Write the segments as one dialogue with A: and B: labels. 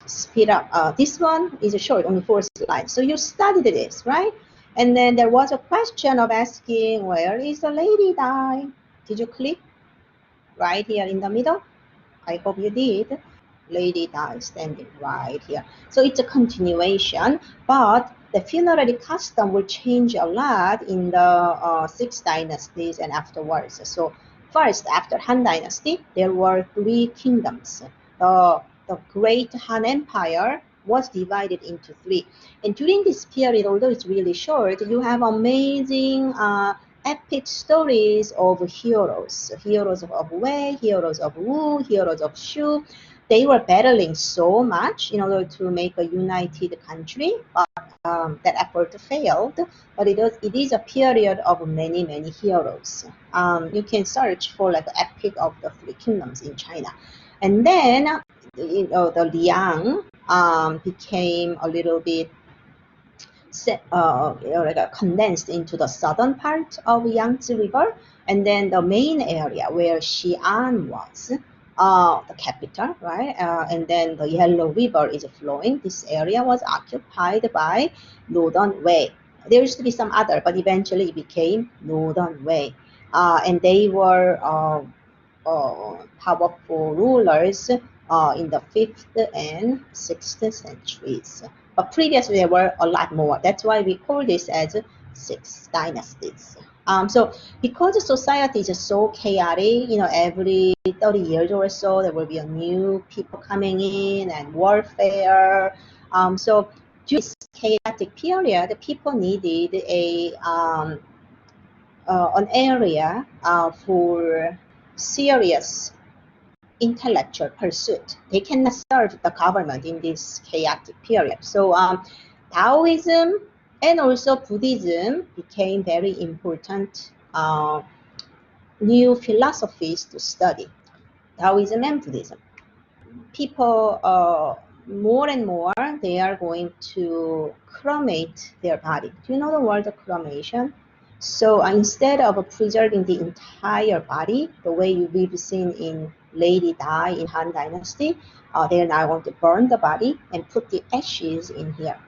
A: speed up. This one is short, only 4 slides. So you studied this, right? And then there was a question of asking, where is the Lady Dai? Did you click? Right here in the middle? I hope you did. Lady Dai standing right here. So it's a continuation, but the funerary custom will change a lot in the Six Dynasties and afterwards. So first, after Han Dynasty, there were 3 kingdoms. The great Han Empire was divided into 3. And during this period, although it's really short, you have amazing epic stories of heroes. Heroes of Wei, heroes of Wu, heroes of Shu. They were battling so much in order to make a united country, but that effort failed. But it is a period of many, many heroes. You can search for like the epic of the 3 kingdoms in China. And then the Liang became a little bit condensed into the southern part of Yangtze River, and then the main area where Xi'an was, the capital, right? And then the Yellow River is flowing. This area was occupied by Northern Wei. There used to be some other, but eventually it became Northern Wei. And they were powerful rulers in the 5th and 6th centuries. But previously there were a lot more. That's why we call this as 6 dynasties. So because the society is so chaotic, every 30 years or so, there will be a new people coming in and warfare. So during this chaotic period, people needed an area for serious intellectual pursuit. They cannot serve the government in this chaotic period. So Taoism and also Buddhism became very important new philosophies to study. Taoism and Buddhism. People more and more, they are going to cremate their body. Do you know the word cremation? So instead of preserving the entire body, the way we've seen in Lady Dai in Han Dynasty, they are now going to burn the body and put the ashes in here.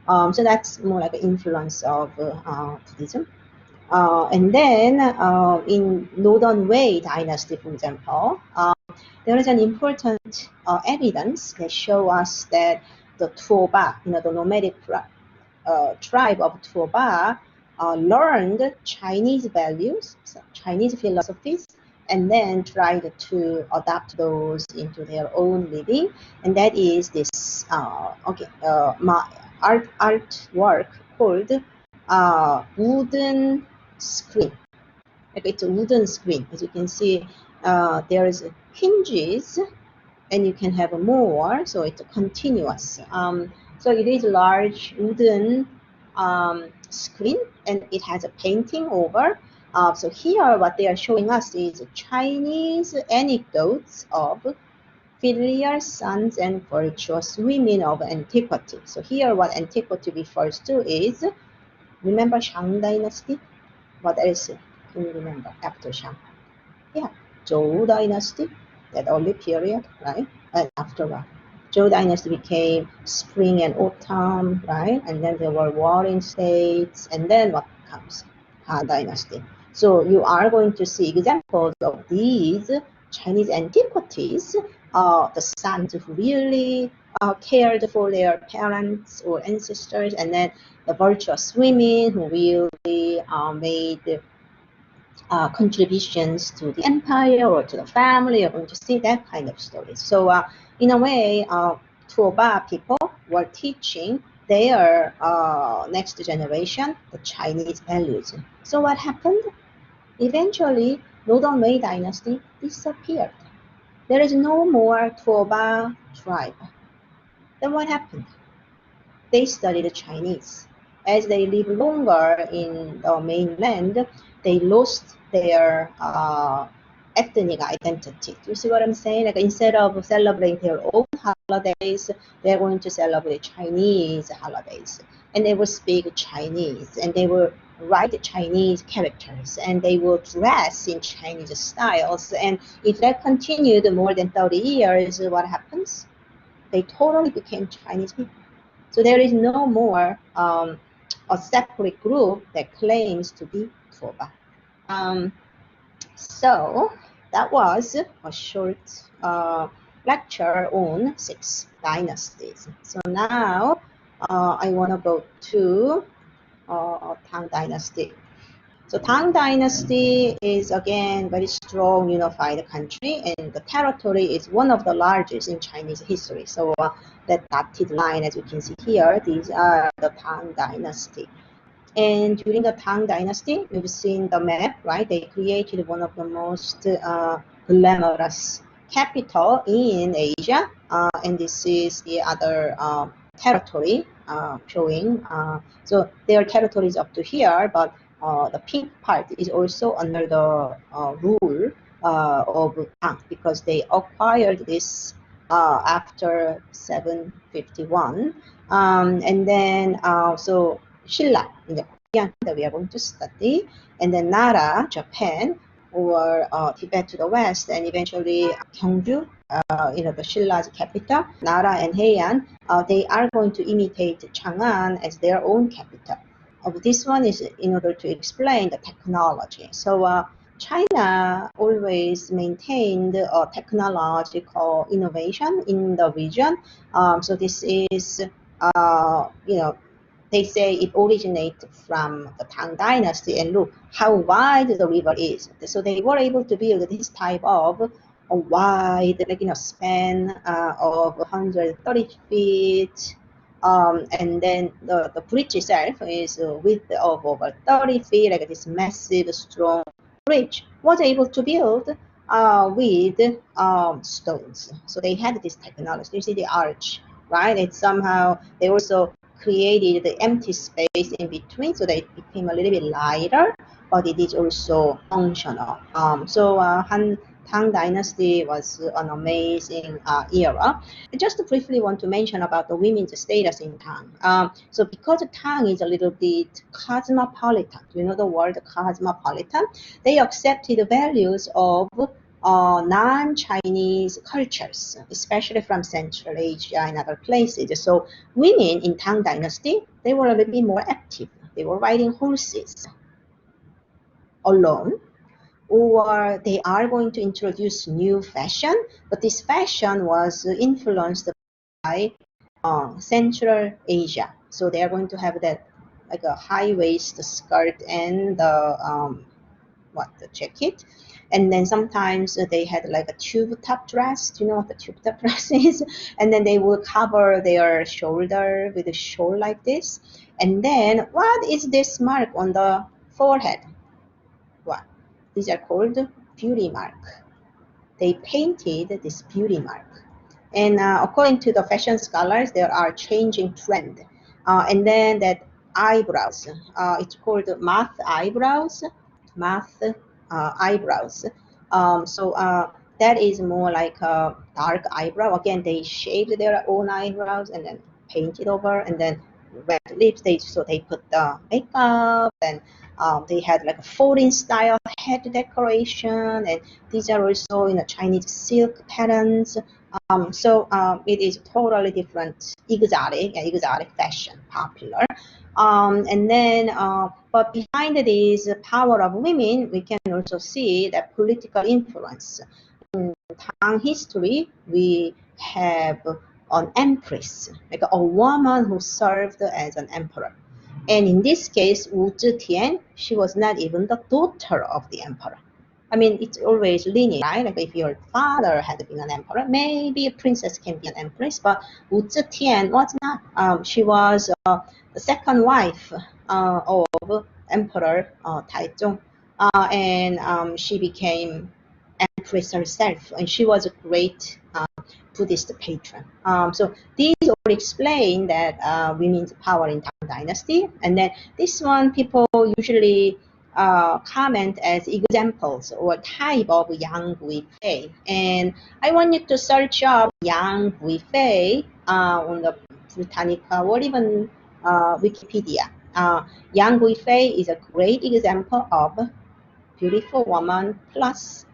A: So that's more like an influence of Buddhism. And then in Northern Wei Dynasty, for example, there is an important evidence that shows us that the Tuoba, the nomadic tribe of Tuoba, learned Chinese values, Chinese philosophies, and then tried to adapt those into their own living. And that is this artwork called wooden screen. It's a wooden screen. As you can see, there is hinges, and you can have more, so it's continuous. So it is large wooden screen, and it has a painting over. So here what they are showing us is Chinese anecdotes of filial sons and virtuous women of antiquity. So here what antiquity refers to is, remember Shang Dynasty? What else can you remember after Shang? Yeah, Zhou Dynasty, that early period, right? And after that, Zhou Dynasty became spring and autumn, right? And then there were warring states, and then what comes? Han Dynasty. So you are going to see examples of these Chinese antiquities, the sons who really cared for their parents or ancestors, and then the virtuous women who really made contributions to the empire or to the family. You're going to see that kind of stories. So in a way, Tuoba people were teaching their next generation the Chinese values. So what happened? Eventually, Northern Wei Dynasty disappeared. There is no more Tuoba tribe. Then what happened? They studied the Chinese. As they live longer in the mainland, they lost their ethnic identity. Do you see what I'm saying? Like instead of celebrating their own holidays, they're going to celebrate Chinese holidays. And they will speak Chinese, and they will write Chinese characters, and they will dress in Chinese styles. And if that continued more than 30 years, what happens? they totally became Chinese people. So there is no more a separate group that claims to be Toba. So that was a short lecture on Six Dynasties. So now I want to go to Tang Dynasty. So Tang Dynasty is again very strong unified country, and the territory is one of the largest in Chinese history. So that dotted line, as you can see here, these are the Tang Dynasty. And during the Tang Dynasty, we've seen the map, right? They created one of the most glamorous capital in Asia, and this is the other territory showing. So their territory is up to here, but the pink part is also under the rule of Tang, because they acquired this after 751, and then so Shilla in the Korean that we are going to study, and then Nara, Japan, or Tibet to the west, and eventually Kyunghee, the Shilla's capital, Nara and Heian, they are going to imitate Chang'an as their own capital. This one is in order to explain the technology. So China always maintained technological innovation in the region. So this is, they say it originates from the Tang Dynasty, and look how wide the river is. So they were able to build this type of a wide, span of 130 feet. And then the bridge itself is width of over 30 feet, like this massive, strong bridge was able to build with stones. So they had this technology. You see the arch, right? It's somehow, they also created the empty space in between, so that it became a little bit lighter, but it is also functional. Tang Dynasty was an amazing era. I just briefly want to mention about the women's status in Tang. So because Tang is a little bit cosmopolitan, you know the word cosmopolitan, they accepted the values of non-Chinese cultures, especially from Central Asia and other places. So women in Tang Dynasty, they were a little bit more active. They were riding horses alone, or they are going to introduce new fashion, but this fashion was influenced by Central Asia. So they are going to have that like a high waist skirt and the jacket, and then sometimes they had like a tube top dress. Do you know what the tube top dress is? And then they will cover their shoulder with a shawl like this. And then what is this mark on the forehead? What? These are called beauty mark. They painted this beauty mark. And according to the fashion scholars, there are changing trend. And then that eyebrows, it's called moth eyebrows. That is more like a dark eyebrow. Again, they shaved their own eyebrows and then painted over, and then red lips. So they put the makeup, and they had like a foreign style head decoration, and these are also in a Chinese silk patterns. It is totally different, exotic fashion, popular. But behind this power of women, we can also see that political influence. In Tang history, we have an empress, like a woman who served as an emperor. And in this case, Wu Zetian, she was not even the daughter of the emperor. I mean, it's always linear, right? Like if your father had been an emperor, maybe a princess can be an empress, but Wu Zetian was not. She was the second wife of Emperor Taizong, and she became empress herself, and she was a great Buddhist patron. So these all explain that women's power in Tang Dynasty. And then this one, people usually comment as examples or type of Yang Guifei. And I want you to search up Yang Guifei on the Britannica or even Wikipedia. Yang Guifei is a great example of beautiful woman plus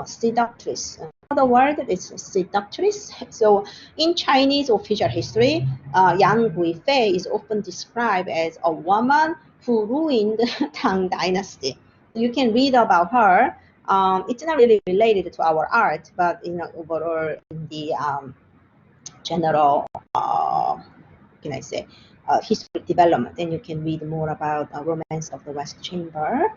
A: seductress. another word is seductress. So in Chinese official history, Yang Guifei is often described as a woman who ruined Tang Dynasty. You can read about her. It's not really related to our art, but overall in the general, can I say, history development, and you can read more about Romance of the West Chamber.